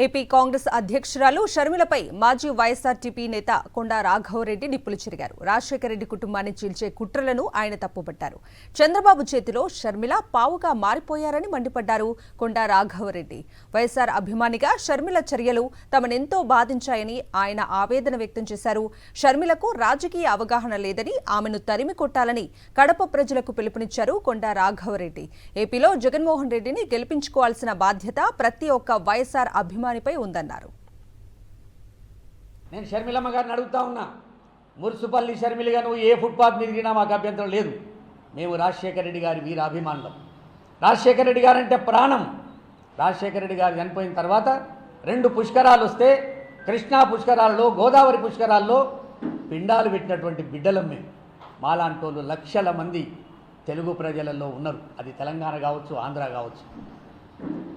AP Congress అధ్యక్షురాలు షర్మిలపై మాజీ YSRTP నేత కొండా రాఘవరెడ్డి నిప్పులు చెరిగారు. రాజశేఖర రెడ్డి కుటుంబాన్ని చీల్చే కుట్రలను ఆయన తప్పుపట్టారు. చంద్రబాబు చేతిలో షర్మిల పావుగా మారిపోయారని మండిపడ్డారు కొండా రాఘవరెడ్డి. వైఎస్ఆర్ అభిమానిగా షర్మిల చర్యలు తమనెంతో బాధించాయని ఆయన ఆవేదన వ్యక్తం చేశారు. షర్మిలకు రాజకీయ అవగాహన లేదని, ఆమెను తరిమి కొట్టాలని కడప ప్రజలకు పిలుపునిచ్చారు కొండా రాఘవరెడ్డి. ఏపీలో జగన్మోహన్ రెడ్డిని గెలిపించుకోవాల్సిన బాధ్యత ప్రతి ఒక్క వైఎస్ఆర్ అభిమానిపై ఉందన్నారు. నేను షర్మిలమ్మ గారిని అడుగుతా ఉన్నా, మురుసుపల్లి షర్మిలిగా నువ్వు ఏ ఫుట్పాత్ మీద దిగినా మాకు అభ్యంతరం లేదు. మేము రాజశేఖర రెడ్డి గారి వీర అభిమానులం. రాజశేఖర రెడ్డి గారంటే ప్రాణం. రాజశేఖర రెడ్డి గారు చనిపోయిన తర్వాత 2 పుష్కరాలు వస్తే కృష్ణా పుష్కరాల్లో, గోదావరి పుష్కరాల్లో పిండాలు పెట్టినటువంటి బిడ్డలం మేము. మాలాంటోళ్ళు లక్షల మంది తెలుగు ప్రజలలో ఉన్నారు. అది తెలంగాణ కావచ్చు, ఆంధ్ర కావచ్చు.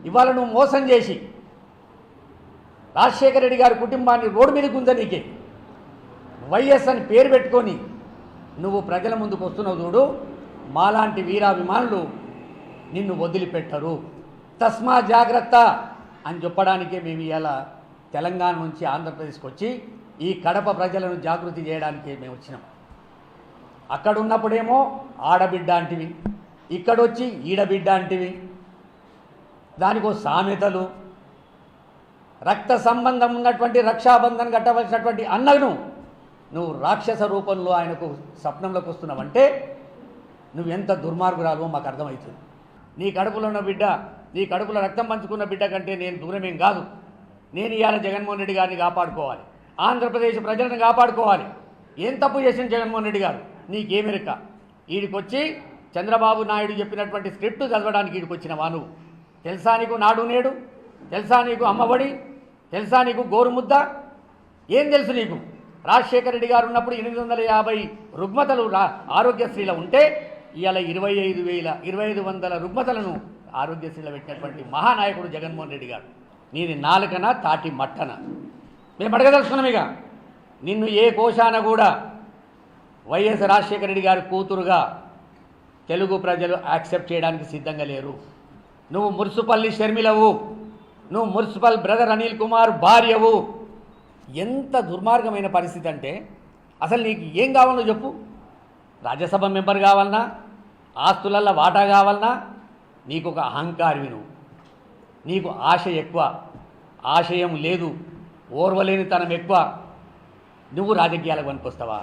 ఇవాళ నువ్వు మోసం చేసి రాజశేఖర రెడ్డి గారి కుటుంబాన్ని రోడ్డు మీద గుంజనీకే వైఎస్ అని పేరు పెట్టుకొని నువ్వు ప్రజల ముందుకు వస్తున్నావు చూడు. మాలాంటి వీరాభిమానులు నిన్ను వదిలిపెట్టరు. తస్మా జాగ్రత్త అని చెప్పడానికే మేము ఇవాళ తెలంగాణ నుంచి ఆంధ్రప్రదేశ్కి వచ్చి ఈ కడప ప్రజలను జాగృతి చేయడానికే మేము వచ్చినాం. అక్కడ ఉన్నప్పుడేమో ఆడబిడ్డ అంటివి, ఇక్కడొచ్చి ఈడబిడ్డ అంటివి. దానికో సామెతలు, రక్త సంబంధం ఉన్నటువంటి రక్షాబంధం కట్టవలసినటువంటి అన్నను నువ్వు రాక్షస రూపంలో ఆయనకు స్వప్నంలోకి వస్తున్నావంటే నువ్వెంత దుర్మార్గురాలో మాకు అర్థమవుతుంది. నీ కడుపులో ఉన్న బిడ్డ, నీ కడుపులో రక్తం పంచుకున్న బిడ్డ కంటే నేను దూరమేం కాదు. నేను ఇవాళ జగన్మోహన్ రెడ్డి గారిని కాపాడుకోవాలి, ఆంధ్రప్రదేశ్ ప్రజలను కాపాడుకోవాలి. ఏం తప్పు చేసిన జగన్మోహన్ రెడ్డి గారు? నీకేమెరక? ఈడికొచ్చి చంద్రబాబు నాయుడు చెప్పినటువంటి స్క్రిప్ట్ చదవడానికి ఈడికి వచ్చినవా నువ్వు? తెలుసా నీకు నాడు నేడు? తెలుసా నీకు అమ్మఒడి? తెలుసా నీకు గోరుముద్ద? ఏం తెలుసు నీకు? రాజశేఖర రెడ్డి గారు ఉన్నప్పుడు 850 రుగ్మతలు ఆరోగ్యశ్రీలో ఉంటే ఇవాళ 2500 రుగ్మతలను ఆరోగ్యశ్రీలో పెట్టినటువంటి మహానాయకుడు జగన్మోహన్ రెడ్డి గారు. నీది నాలుకన తాటి మట్టన? మేము అడగదలుచుకున్నాం. ఇక నిన్ను ఏ కోశాన కూడా వైఎస్ రాజశేఖర రెడ్డి గారి కూతురుగా తెలుగు ప్రజలు యాక్సెప్ట్ చేయడానికి సిద్ధంగా లేరు. నువ్వు మురుసుపల్లి షర్మిలవు, నువ్వు మున్సిపల్ బ్రదర్ అనిల్ కుమార్ భార్యవు. ఎంత దుర్మార్గమైన పరిస్థితి అంటే అసలు నీకు ఏం కావాలో చెప్పు? రాజ్యసభ మెంబర్ కావాలన్నా, ఆస్తులల్లో వాటా కావాలన్నా? నీకు ఒక అహంకారివి నువ్వు. నీకు ఆశ ఎక్కువ, ఆశయం లేదు, ఓర్వలేనితనం ఎక్కువ. నువ్వు రాజకీయాలకు పనికొస్తావా?